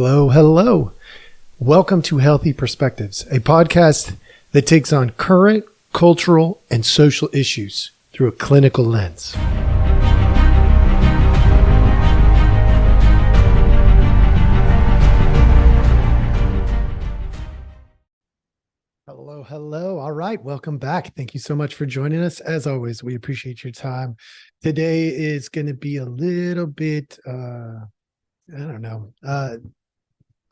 Hello, hello. Welcome to Healthy Perspectives, a podcast that takes on current cultural and social issues through a clinical lens. Hello, hello. All right, welcome back. Thank you so much for joining us. As always, we appreciate your time. Today is going to be a little bit,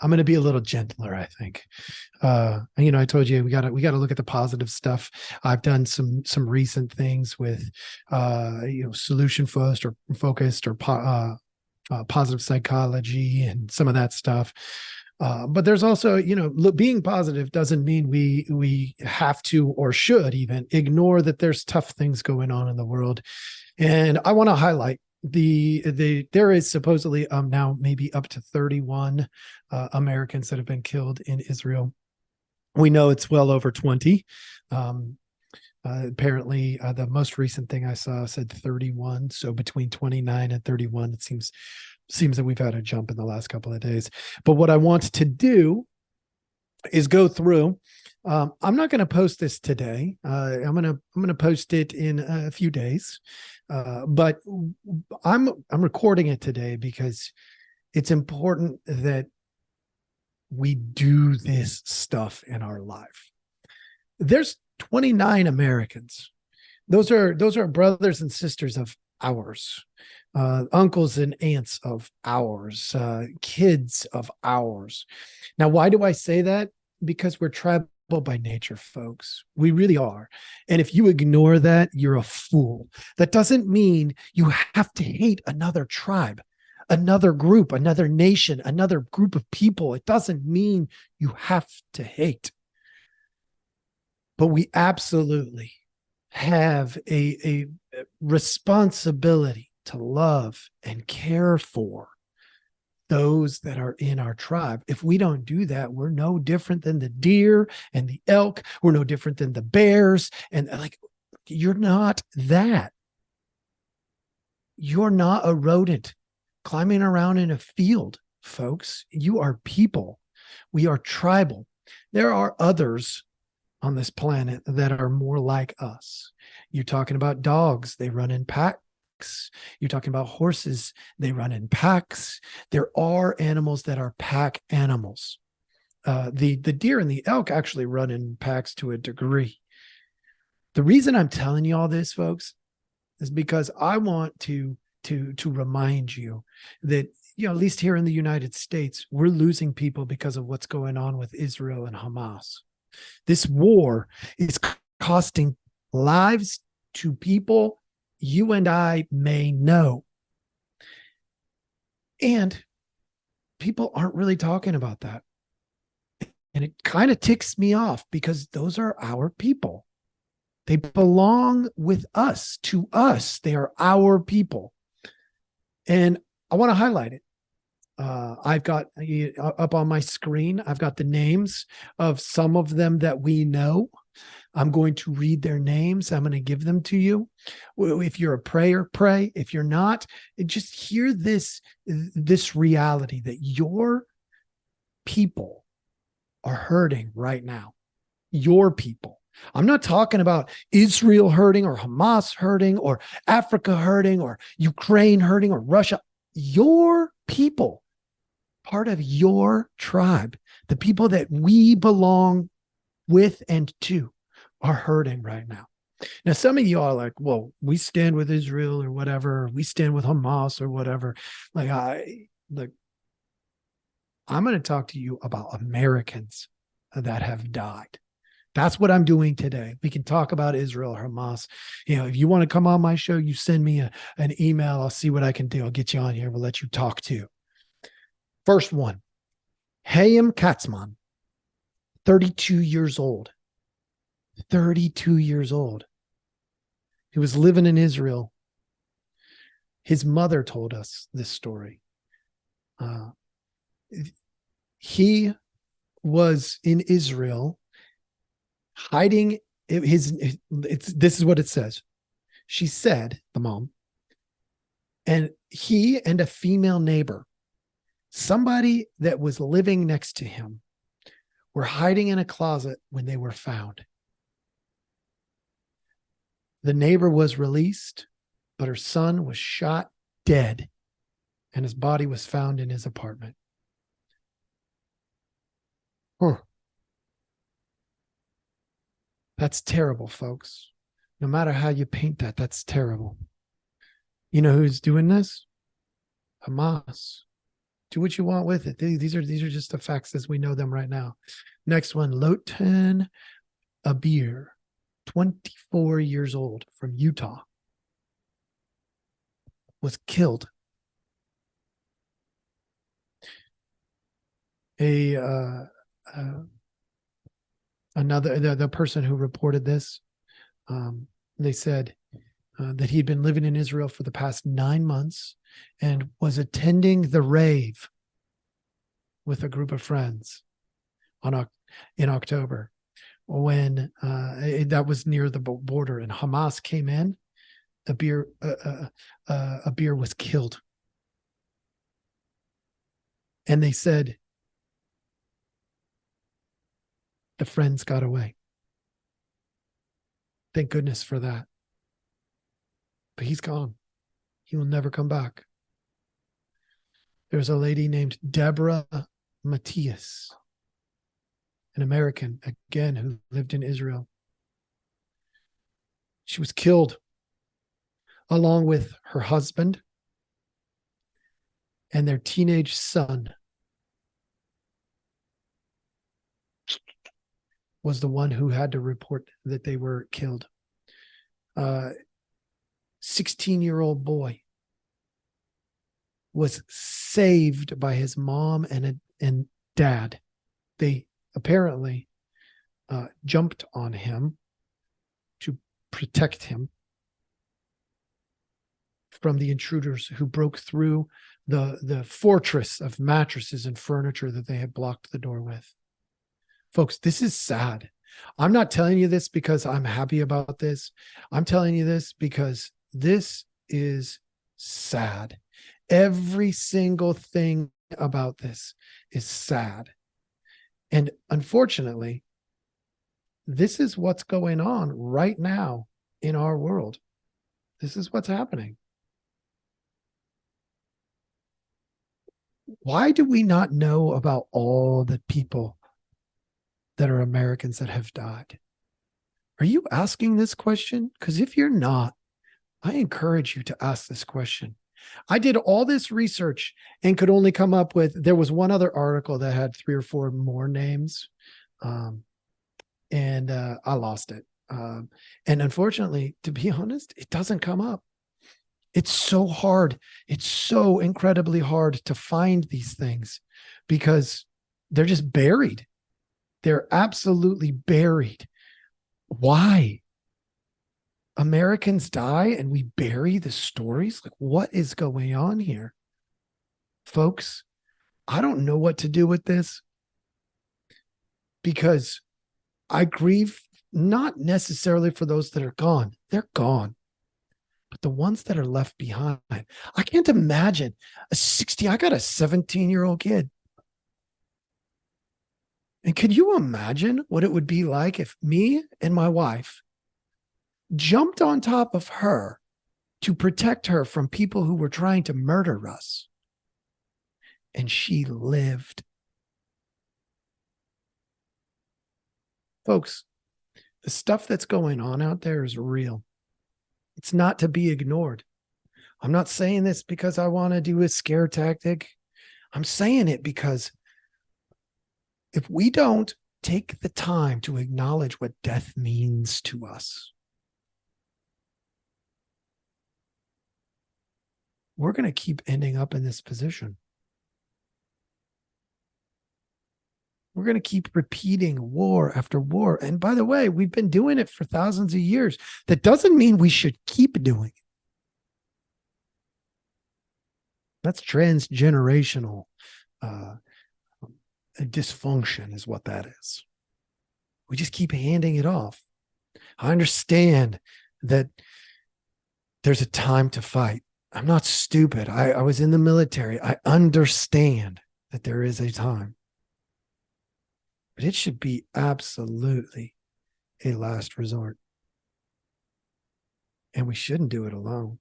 I'm going to be a little gentler, I think. I told you we got to look at the positive stuff. I've done some recent things with solution focused or positive psychology and some of that stuff. But there's also, being positive doesn't mean we have to or should even ignore that there's tough things going on in the world. And I want to highlight there is supposedly now maybe up to 31 Americans that have been killed in Israel. We know it's well over 20. Apparently, the most recent thing I saw said 31. So between 29 and 31, it seems that we've had a jump in the last couple of days. But what I want to do is go through. I'm not going to post this today. I'm going to post it in a few days. But I'm recording it today because it's important that we do this stuff in our life. There's 29 Americans. Those are brothers and sisters of ours, uncles and aunts of ours, kids of ours. Now, why do I say that? Because we're tribal by nature, folks. We really are. And if you ignore that, you're a fool. That doesn't mean you have to hate another tribe, another group, another nation, another group of people. It doesn't mean you have to hate. But we absolutely have a responsibility to love and care for those that are in our tribe. If we don't do that, we're no different than the deer and the elk. We're no different than the bears. And you're not that. You're not a rodent climbing around in a field, folks. You are people. We are tribal. There are others on this planet that are more like us. You're talking about dogs. They run in packs. You're talking about horses. They run in packs. There are animals that are pack animals. The deer and the elk actually run in packs to a degree. The reason I'm telling you all this, folks, is because I want to remind you that, at least here in the United States, we're losing people because of what's going on with Israel and Hamas. This war is costing lives to people you and I may know. And people aren't really talking about that. And it kind of ticks me off because those are our people. They belong with us, to us. They are our people. And I want to highlight it. I've got up on my screen, I've got the names of some of them that we know. I'm going to read their names. I'm going to give them to you. If you're a prayer, pray. If you're not, just hear this reality that your people are hurting right now. Your people. I'm not talking about Israel hurting or Hamas hurting or Africa hurting or Ukraine hurting or Russia. Your people, part of your tribe, the people that we belong with and to, are hurting right now. Now, some of you are like, well, we stand with Israel or whatever. We stand with Hamas or whatever. I'm going to talk to you about Americans that have died. That's what I'm doing today. We can talk about Israel or Hamas. If you want to come on my show, you send me an email. I'll see what I can do. I'll get you on here. We'll let you talk too. First one, Hayim Katzman, 32 years old. 32 years old. He was living in Israel. His mother told us this story. He was in Israel hiding this is what it says. She said, the mom, and he and a female neighbor somebody that was living next to him were hiding in a closet when they were found. The neighbor was released, but her son was shot dead, and his body was found in his apartment. Huh. That's terrible, folks. No matter how you paint that, that's terrible. You know who's doing this? Hamas. Do what you want with it. These are just the facts as we know them right now. Next one, Lotan Abir, 24 years old, from Utah, was killed. The person who reported this, they said that he'd been living in Israel for the past 9 months and was attending the rave with a group of friends in October, when that was near the border, and Hamas came in. Abir was killed, and they said the friends got away. Thank goodness for that. But he's gone. He will never come back. There's a lady named Deborah Matthias, an American, again, who lived in Israel. She was killed along with her husband and their teenage son. Was the one who had to report that they were killed. 16-year-old boy was saved by his mom and dad. They apparently jumped on him to protect him from the intruders who broke through the fortress of mattresses and furniture that they had blocked the door with. Folks, this is sad. I'm not telling you this because I'm happy about this. I'm telling you this because this is sad. Every single thing about this is sad. And unfortunately, this is what's going on right now in our world. This is what's happening. Why do we not know about all the people that are Americans that have died? Are you asking this question? Because if you're not, I encourage you to ask this question. I did all this research and could only come up with, there was one other article that had 3 or 4 more names. And I lost it. And unfortunately, to be honest, it doesn't come up. It's so hard. It's so incredibly hard to find these things because they're just buried. They're absolutely buried. Why? Americans die and we bury the stories? Like, what is going on here? Folks, I don't know what to do with this because I grieve not necessarily for those that are gone. They're gone. But the ones that are left behind, I can't imagine I got a 17-year-old kid. And could you imagine what it would be like if me and my wife jumped on top of her to protect her from people who were trying to murder us, and she lived? Folks, the stuff that's going on out there is real. It's not to be ignored. I'm not saying this because I want to do a scare tactic. I'm saying it because if we don't take the time to acknowledge what death means to us, we're going to keep ending up in this position. We're going to keep repeating war after war. And by the way, we've been doing it for thousands of years. That doesn't mean we should keep doing it. That's transgenerational dysfunction is what that is. We just keep handing it off. I understand that there's a time to fight. I'm not stupid. I was in the military. I understand. that there is a time. But it should be absolutely a last resort. And we shouldn't do it alone.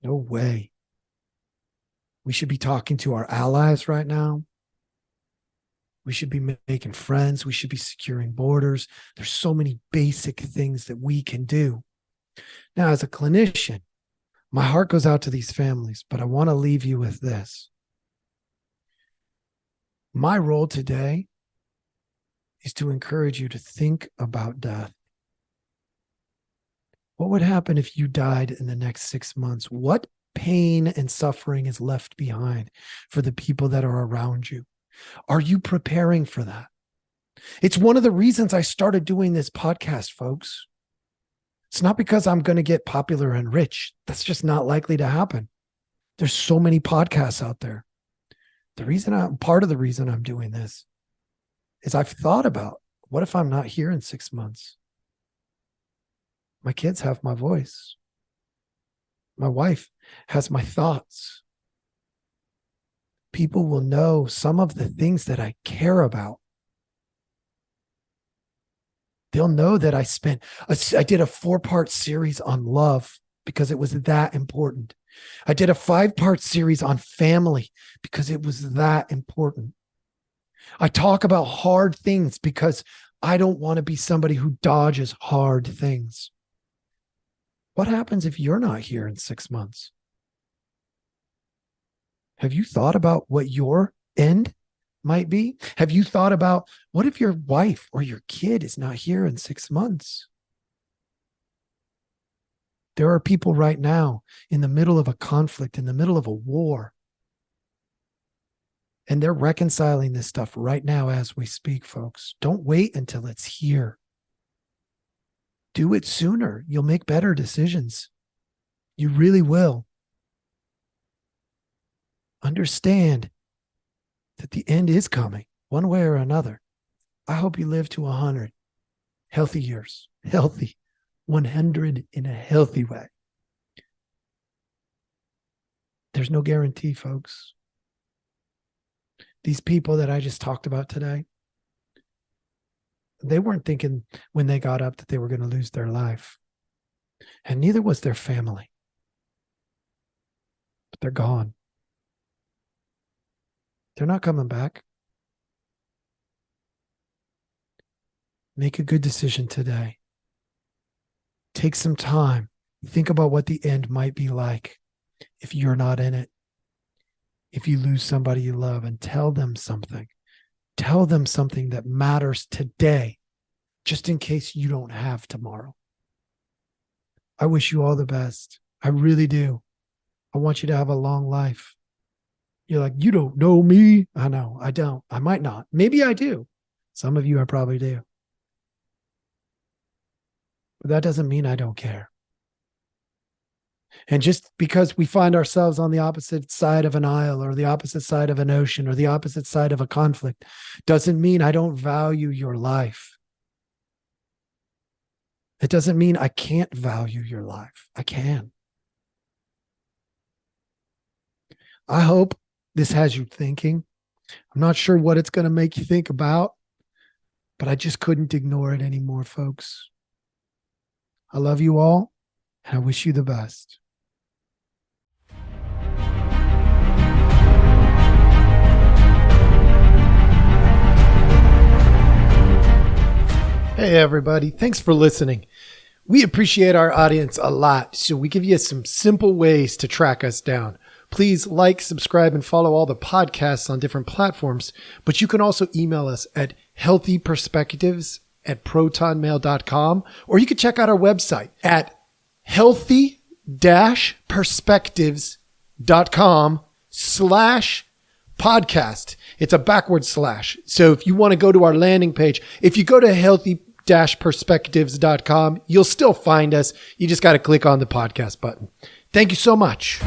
No way. We should be talking to our allies right now. We should be making friends. We should be securing borders. There's so many basic things that we can do. Now, as a clinician, my heart goes out to these families, but I want to leave you with this. My role today is to encourage you to think about death. What would happen if you died in the next 6 months? What pain and suffering is left behind for the people that are around you? Are you preparing for that? It's one of the reasons I started doing this podcast, folks. It's not because I'm going to get popular and rich. That's just not likely to happen. There's so many podcasts out there. Part of the reason I'm doing this is I've thought about, what if I'm not here in 6 months? My kids have my voice. My wife has my thoughts. People will know some of the things that I care about. They'll know that I did a 4-part series on love because it was that important. I did a 5-part series on family because it was that important. I talk about hard things because I don't want to be somebody who dodges hard things. What happens if you're not here in 6 months? Have you thought about what your end might be? Have you thought about, what if your wife or your kid is not here in 6 months? There are people right now in the middle of a conflict, in the middle of a war, and they're reconciling this stuff right now as we speak, folks. Don't wait until it's here. Do it sooner. You'll make better decisions. You really will. Understand that the end is coming, one way or another. I hope you live to 100 healthy years. Healthy. 100 in a healthy way. There's no guarantee, folks. These people that I just talked about today, they weren't thinking when they got up that they were going to lose their life. And neither was their family. But they're gone. They're not coming back. Make a good decision today. Take some time. Think about what the end might be like if you're not in it. If you lose somebody you love, and tell them something. Tell them something that matters today, just in case you don't have tomorrow. I wish you all the best. I really do. I want you to have a long life. You're like, you don't know me. I know, I don't. I might not. Maybe I do. Some of you I probably do. But that doesn't mean I don't care. And just because we find ourselves on the opposite side of an aisle or the opposite side of an ocean or the opposite side of a conflict doesn't mean I don't value your life. It doesn't mean I can't value your life. I can. I hope this has you thinking. I'm not sure what it's going to make you think about, but I just couldn't ignore it anymore, folks. I love you all, and I wish you the best. Hey, everybody. Thanks for listening. We appreciate our audience a lot, so we give you some simple ways to track us down. Please like, subscribe, and follow all the podcasts on different platforms, but you can also email us at healthyperspectives@protonmail.com, or you can check out our website at healthy-perspectives.com/podcast. It's a backward slash. So if you want to go to our landing page, if you go to healthy-perspectives.com, you'll still find us. You just got to click on the podcast button. Thank you so much.